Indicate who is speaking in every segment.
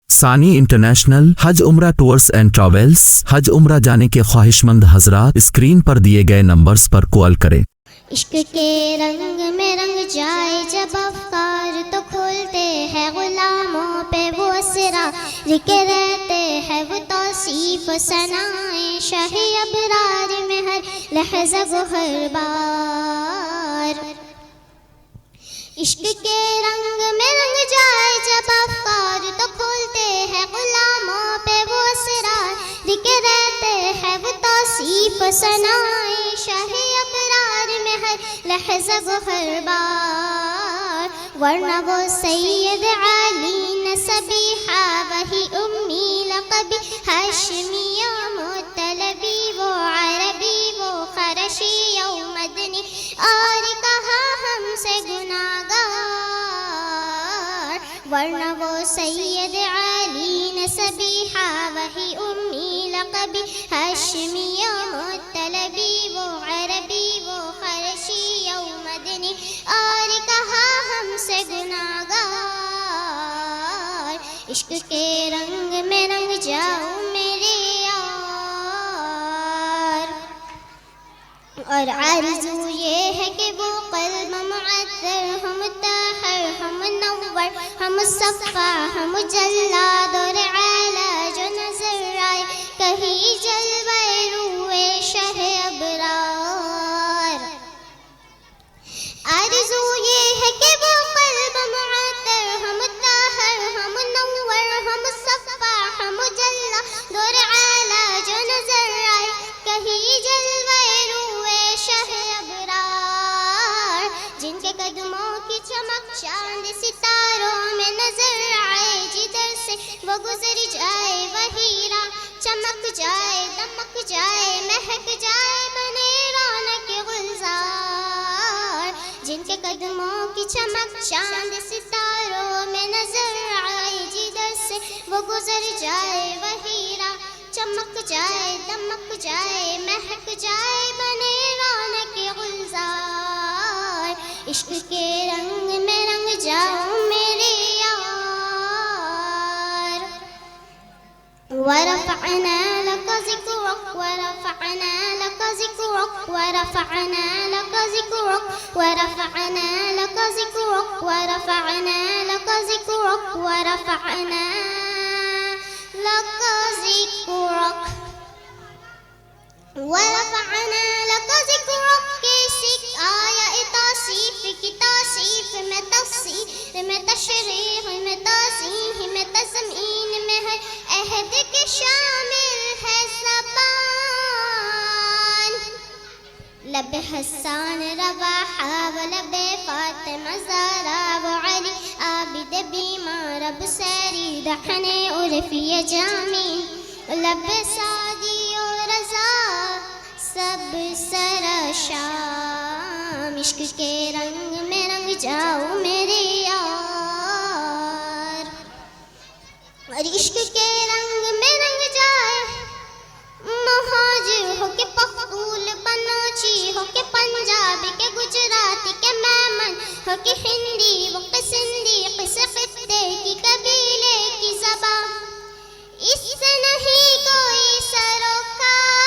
Speaker 1: ثانی انٹرنیشنل حج عمرہ tours and travels. حج عمرہ جانے کے خواہش مند حضرات اسکرین پر دیے گئے نمبرز پر کال کریں۔
Speaker 2: عشق کے رنگ میں رنگ جائے جب افکار تو کھولتے ہیں غلاموں پہ وہ اسرار کے رہتے ہیں وہ توصیف ثنائے شاہ ابرار میں ہر لحظہ و ہر بار۔ عشق کے رنگ میں رنگ جائے جب افکار تو کھولتے ہیں غلاموں پہ وہ اسرار کے رہتے ہیں وہ توصیف ثنائے شاہ ابرار میں ہر لحظہ و ہر بار۔ ورنہ وہ سید علی نسبیحہ وہی امی لقبی ہاشمیہ مطلبی وہ عربی وہ قرشی و مدنی اور کہا ہم سے گناہگار۔ ورنہ وہ سید علی نسبیحہ وہی امی لقبی ہاشمیہ مطلبی وہ عربی وہ قرشی و مدنی اور کہا ہم سے گناہگار۔ عشق کے رنگ میں رنگ جاؤ میرے یار، اور آرزو یہ ہے کہ وہ قلب معطر ہو مطہر ہو منور ہو مصفا ہو مجلد اور اعلیٰ جو نظر آئے کہیں جلوہ روئے شہ ابرار۔ آرزو یہ ہے کہ وہ قلب معطر ہو مطہر ہو منور ہو مصفا ہو مجلد اور اعلیٰ جو نظر آئے کہیں جلوہ روئے شہ ابرار۔ جن کے قدموں کی چمک چاند ستاروں میں نظر آئے جدھر سے وہ گزر جائے وہی راہ چمک جائے دمک جائے مہک جائے بنے رونق گلزار۔ جن کے قدموں کی چمک چاند ستاروں میں نظر آئے جدھر سے وہ گزر جائے وہی راہ چمک جائے دمک جائے مہک جائے بنے رونق گلزار۔ عشق کے رنگ میں رنگ جاؤ میرے یار۔ ورفعنا لك ذكرك ورفعنا لك ذكرك ورفعنا لك ذكرك ورفعنا لك ذكرك ورفعنا لك ذكرك ورفعنا لك ذكرك ورفعنا لك ذكرك کیسک آیا توصیف کی توصیف میں تفسیر میں تشریح میں تعظیم میں تضمین میں ہے عہد کے شامل ہے زبان۔ لب حسان رواحہ و لب فاطمہ زہرا و علی عابد بیمار اب سیری دہن عرفی جامی لب سعدی و رضا سب سرشام۔ عشق کے رنگ میں رنگ جاؤ میرے یار، اور عشق کے رنگ میں رنگ جائے مہاجر ہو کے پختون بنوچی ہو کے پنجابی کے گجراتی کے میمن ہو کے ہندی وہ کے سندھی کس خطے کی قبیلے کی زبان، اس سے نہیں کوئی سروکار۔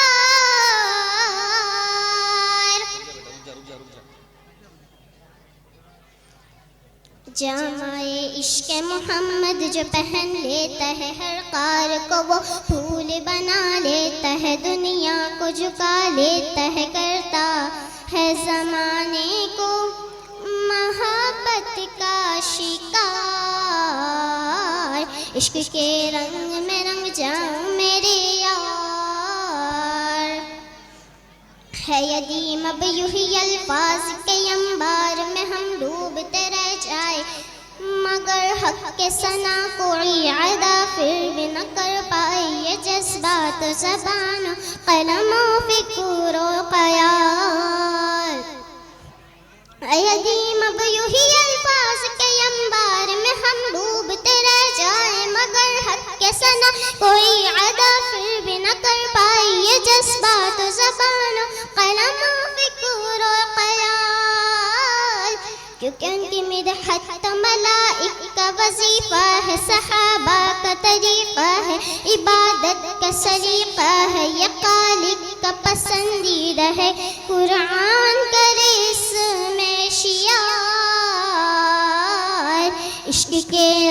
Speaker 2: جامع عشق محمد جو پہن لیتا ہے ہر قار کو وہ پھول بنا لیتا ہے دنیا کو جھکا لیتا ہے کرتا ہے زمانے کو محبت کا شکار۔ عشق کے رنگ میں رنگ جاؤں میرے یار، ہے یدیم اب یوہی الفاظ کے انبار میں ہم ڈوبتے رہ جائے مگر حق کے ثنا کوئی ادا پھر بھی نہ کر پائے یہ جذبات و زبان و قلم و فکر و خیال۔ یدیم اب یوہی الفاظ کے انبار میں ہم ڈوبتے رہ جائیں مگر حق کے ثنا کوئی ادا پھر بھی نہ کر پائے یہ جذبات و زبان و قلم و فکر و خیال۔ کیونکہ ان کی مدحت ملائک کا وظیفہ ہے، صحابہ کا طریقہ ہے، عبادت کا سلیقہ ہے، یہ خالق کا پسندیدہ ہے۔ قرآن کرے اس میں شیار، عشق کے